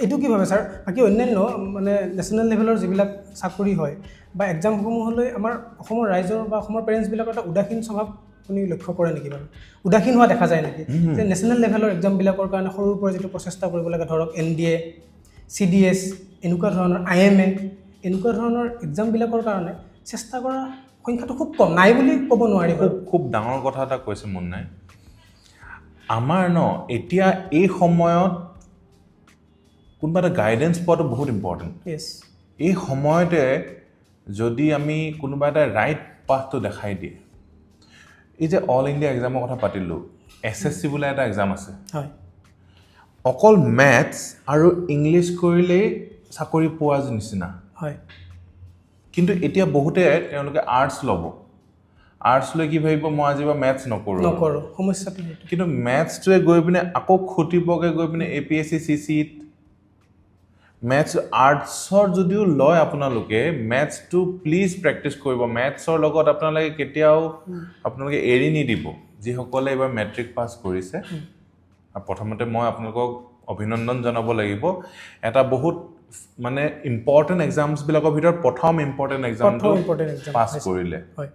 এইটো কি ভাবে ছাৰ বাকী অন্যান্য মানে নেশ্যনেল লেভেলৰ যিবিলাক চাকৰি হয় বা এক্সামসমূহলৈ আমাৰ অসমৰ ৰাইজৰ বা অসমৰ পেৰেণ্টছবিলাকৰ এটা উদাসীন স্বভাৱ আপুনি লক্ষ্য কৰে নেকি বাৰু উদাসীন হোৱা দেখা যায় নেকি যে নেশ্যনেল লেভেলৰ এক্সামবিলাকৰ কাৰণে সৰুৰ পৰা যিটো প্ৰচেষ্টা কৰিব লাগে ধৰক NDA CDS এনেকুৱা ধৰণৰ IMA এনেকুৱা ধৰণৰ এক্সামবিলাকৰ কাৰণে চেষ্টা কৰা সংখ্যাটো খুব কম নাই বুলি ক'ব নোৱাৰি বাৰু খুব ডাঙৰ কথা এটা কৈছে মন নাই আমাৰ এতিয়া এই সময়ত কোনোবা এটা গাইডেন্স পোৱাটো বহুত ইম্পৰ্টেণ্ট য়েছ এই সময়তে যদি আমি কোনোবা এটা ৰাইট পাথটো দেখাই দিয়ে এই যে অল ইণ্ডিয়া এক্সামৰ কথা পাতিলোঁ SSC বোলা এটা এক্সাম আছে হয় অকল মেথছ আৰু ইংলিছ কৰিলেই চাকৰি পোৱা নিচিনা হয় কিন্তু এতিয়া বহুতে তেওঁলোকে আৰ্টছ ল'ব আৰ্টছ লৈ কি ভাবিব মই আজি বা মেথছ নকৰোঁ সমস্যাটো সেইটো কিন্তু মেথছটোৱে গৈ পিনে আকৌ খুটিবগৈ গৈ পিনে APSC CCত মেথছ আৰ্টছৰ যদিও লয় আপোনালোকে মেথছটো প্লিজ প্ৰেক্টিছ কৰিব মেথছৰ লগত আপোনালোকে কেতিয়াও আপোনালোকে এৰি নিদিব যিসকলে এইবাৰ মেট্ৰিক পাছ কৰিছে আৰু প্ৰথমতে মই আপোনালোকক অভিনন্দন জনাব লাগিব এটা বহুত মানে ইম্পৰ্টেণ্ট এক্সামছবিলাকৰ ভিতৰত প্ৰথম ইম্পৰ্টেণ্ট এক্সামটো পাছ কৰিলে হয়